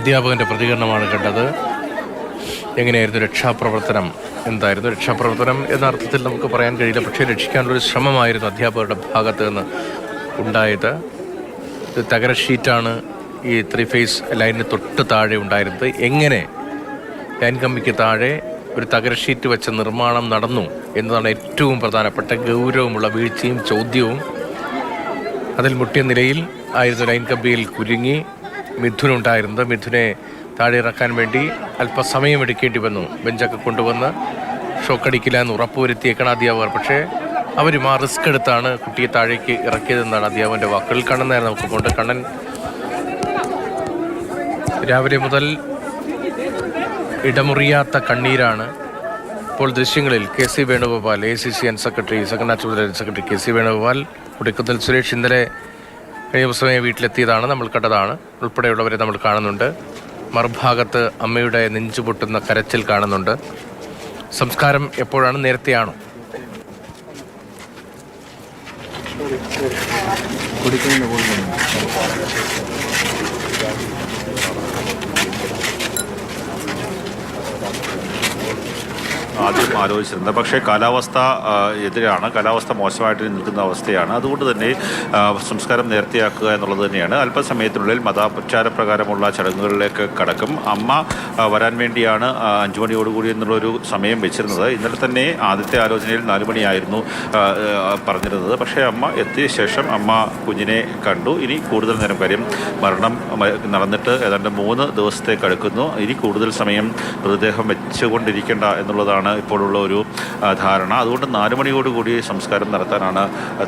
അധ്യാപകൻ്റെ പ്രതികരണമാണ് കണ്ടത്. എങ്ങനെയായിരുന്നു രക്ഷാപ്രവർത്തനം, എന്തായിരുന്നു രക്ഷാപ്രവർത്തനം എന്ന അർത്ഥത്തിൽ നമുക്ക് പറയാൻ കഴിയില്ല. പക്ഷേ രക്ഷിക്കാനുള്ളൊരു ശ്രമമായിരുന്നു അധ്യാപകരുടെ ഭാഗത്ത് നിന്ന് ഉണ്ടായത്. ഇത് തകര ഷീറ്റാണ് ഈ 3 ഫേസ് ലൈനിന് തൊട്ട് താഴെ ഉണ്ടായിരുന്നത്. എങ്ങനെ ലൈൻ കമ്പിക്ക് താഴെ ഒരു തകര ഷീറ്റ് വെച്ച നിർമ്മാണം നടന്നു എന്നതാണ് ഏറ്റവും പ്രധാനപ്പെട്ട ഗൗരവമുള്ള വീഴ്ചയും ചോദ്യവും. അതിൽ മുട്ടിയ നിലയിൽ ആയിരുന്നു ലൈൻ കമ്പിയിൽ കുരുങ്ങി മിഥുനുണ്ടായിരുന്നത്. മിഥുനെ താഴെ ഇറക്കാൻ വേണ്ടി അല്പസമയം എടുക്കേണ്ടി വന്നു. ബെഞ്ചൊക്കെ കൊണ്ടുവന്ന് ഷോക്കടിക്കില്ല എന്ന് ഉറപ്പുവരുത്തിയേക്കണം അധ്യാപകർ. പക്ഷേ അവരും ആ റിസ്ക് എടുത്താണ് കുട്ടിയെ താഴേക്ക് ഇറക്കിയതെന്നാണ് അധ്യാപകൻ്റെ വാക്കുകൾ. കണ്ണനായിരുന്നു നമുക്ക് കൊണ്ട്. കണ്ണൻ രാവിലെ മുതൽ ഇടമുറിയാത്ത കണ്ണീരാണ്. ഇപ്പോൾ ദൃശ്യങ്ങളിൽ KC Venugopal, ACC secretary, second natural secretary KC Venugopal, Kodikunnil Suresh ഇന്നലെ കഴിഞ്ഞ ദിവസമേ വീട്ടിലെത്തിയതാണ്, നമ്മൾ കണ്ടതാണ്. ഉൾപ്പെടെയുള്ളവരെ നമ്മൾ കാണുന്നുണ്ട്. മറുഭാഗത്ത് അമ്മയുടെ നെഞ്ചുപൊട്ടുന്ന കരച്ചിൽ കാണുന്നുണ്ട്. സംസ്കാരം എപ്പോഴാണ്? നേരത്തെയാണോ? ആദ്യം ആലോചിച്ചിരുന്നത്. പക്ഷേ കാലാവസ്ഥ എതിരാണ്, കാലാവസ്ഥ മോശമായിട്ട് നിൽക്കുന്ന അവസ്ഥയാണ്. അതുകൊണ്ട് തന്നെ സംസ്കാരം നേരത്തെയാക്കുക എന്നുള്ളത് തന്നെയാണ്. അല്പസമയത്തിനുള്ളിൽ മതാചാരപ്രകാരമുള്ള ചടങ്ങുകളിലേക്ക് കടക്കും. അമ്മ വരാൻ വേണ്ടിയാണ് 5 മണിയോടുകൂടി എന്നുള്ളൊരു സമയം വെച്ചിരുന്നത്. ഇന്നലെ തന്നെ ആദ്യത്തെ ആലോചനയിൽ 4 മണിയായിരുന്നു പറഞ്ഞിരുന്നത്. പക്ഷേ അമ്മ എത്തിയ ശേഷം അമ്മ കുഞ്ഞിനെ കണ്ടു. ഇനി കൂടുതൽ നേരം, കാര്യം മരണം നടന്നിട്ട് ഏതാണ്ട് 3 ദിവസത്തേക്ക് അടുക്കുന്നു. ഇനി കൂടുതൽ സമയം മൃതദേഹം വെച്ചുകൊണ്ടിരിക്കേണ്ട എന്നുള്ളതാണ് ഇപ്പോഴുള്ള ഒരു ധാരണ. അതുകൊണ്ട് 4 മണിയോടുകൂടി സംസ്കാരം നടത്താനാണ്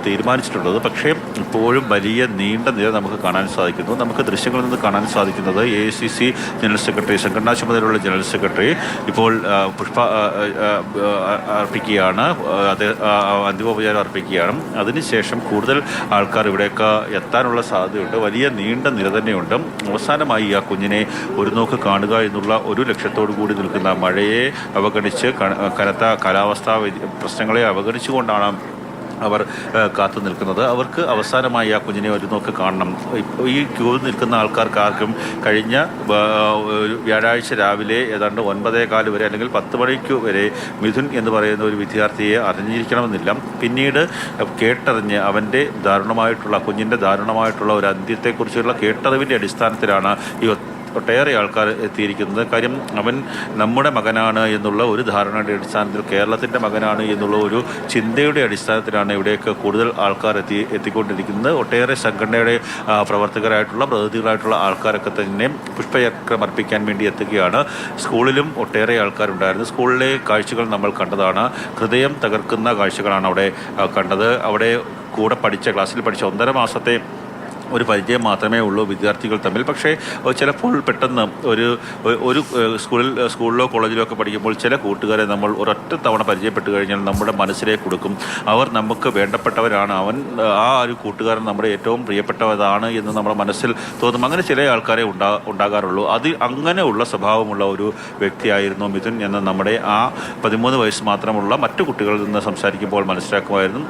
തീരുമാനിച്ചിട്ടുള്ളത്. പക്ഷേ ഇപ്പോഴും വലിയ നീണ്ട നിര നമുക്ക് കാണാൻ സാധിക്കുന്നു. നമുക്ക് ദൃശ്യങ്ങളിൽ നിന്ന് കാണാൻ സാധിക്കുന്നത് ACC ജനറൽ സെക്രട്ടറി, സംഘടനാ ചുമതലയുള്ള ജനറൽ സെക്രട്ടറി ഇപ്പോൾ പുഷ്പ അർപ്പിക്കുകയാണ്, അന്തിമോപചാരം അർപ്പിക്കുകയാണ്. അതിനുശേഷം കൂടുതൽ ആൾക്കാർ ഇവിടേക്ക് എത്താനുള്ള സാധ്യതയുണ്ട്. വലിയ നീണ്ട നിര തന്നെയുണ്ട്. അവസാനമായി ആ കുഞ്ഞിനെ ഒരു നോക്ക് കാണുക എന്നുള്ള ഒരു ലക്ഷ്യത്തോടു കൂടി നിൽക്കുന്ന, മഴയെ അവഗണിച്ച് കനത്ത കാലാവസ്ഥാ പ്രശ്നങ്ങളെ അവഗണിച്ചുകൊണ്ടാണ് അവർ കാത്തു നിൽക്കുന്നത്. അവർക്ക് അവസാനമായി ആ കുഞ്ഞിനെ ഒരു നോക്ക് കാണണം. ഈ ക്യൂ നിൽക്കുന്ന ആൾക്കാർക്കാർക്കും കഴിഞ്ഞ വ്യാഴാഴ്ച രാവിലെ ഏതാണ്ട് 9:15 വരെ അല്ലെങ്കിൽ 10 മണിക്ക് വരെ മിഥുൻ എന്ന് പറയുന്ന ഒരു വിദ്യാർത്ഥിയെ അറിഞ്ഞിരിക്കണമെന്നില്ല. പിന്നീട് കേട്ടറിഞ്ഞ് അവൻ്റെ ദാരുണമായിട്ടുള്ള, കുഞ്ഞിൻ്റെ ദാരുണമായിട്ടുള്ള ഒരു അന്ത്യത്തെക്കുറിച്ചുള്ള കേട്ടറിവിൻ്റെ അടിസ്ഥാനത്തിലാണ് ഈ ഒട്ടേറെ ആൾക്കാർ എത്തിയിരിക്കുന്നത്. കാര്യം അവൻ നമ്മുടെ മകനാണ് എന്നുള്ള ഒരു ധാരണയുടെ അടിസ്ഥാനത്തിൽ, കേരളത്തിൻ്റെ മകനാണ് എന്നുള്ള ഒരു ചിന്തയുടെ അടിസ്ഥാനത്തിലാണ് ഇവിടേക്ക് കൂടുതൽ ആൾക്കാർ എത്തിക്കൊണ്ടിരിക്കുന്നത്. ഒട്ടേറെ സംഘടനയുടെ പ്രവർത്തകരായിട്ടുള്ള, പ്രതിനിധികളായിട്ടുള്ള ആൾക്കാരൊക്കെ തന്നെ പുഷ്പചക്രം അർപ്പിക്കാൻ വേണ്ടി എത്തുകയാണ്. സ്കൂളിലും ഒട്ടേറെ ആൾക്കാരുണ്ടായിരുന്നു. സ്കൂളിലെ കാഴ്ചകൾ നമ്മൾ കണ്ടതാണ്. ഹൃദയം തകർക്കുന്ന കാഴ്ചകളാണ് അവിടെ കണ്ടത്. അവിടെ കൂടെ പഠിച്ച, ക്ലാസ്സിൽ പഠിച്ച 1.5 മാസത്തെ ഒരു പരിചയം മാത്രമേ ഉള്ളൂ വിദ്യാർത്ഥികൾ തമ്മിൽ. പക്ഷേ ചിലപ്പോൾ പെട്ടെന്ന് ഒരു സ്കൂളിലോ കോളേജിലോ ഒക്കെ പഠിക്കുമ്പോൾ ചില കൂട്ടുകാരെ നമ്മൾ ഒരൊറ്റ തവണ പരിചയപ്പെട്ട് കഴിഞ്ഞാൽ നമ്മുടെ മനസ്സിലേക്ക് കൊടുക്കും. അവർ നമുക്ക് വേണ്ടപ്പെട്ടവരാണ്, ആ ഒരു കൂട്ടുകാരൻ നമ്മുടെ ഏറ്റവും പ്രിയപ്പെട്ടവരാണ് എന്ന് നമ്മുടെ മനസ്സിൽ തോന്നും. അങ്ങനെ ചില ആൾക്കാരെ ഉണ്ടാകാറുള്ളൂ. അങ്ങനെയുള്ള സ്വഭാവമുള്ള ഒരു വ്യക്തിയായിരുന്നു മിഥുൻ എന്ന് നമ്മുടെ ആ 13 വയസ്സ് മാത്രമുള്ള മറ്റു കുട്ടികളിൽ നിന്ന് സംസാരിക്കുമ്പോൾ മനസ്സിലാക്കുമായിരുന്നു.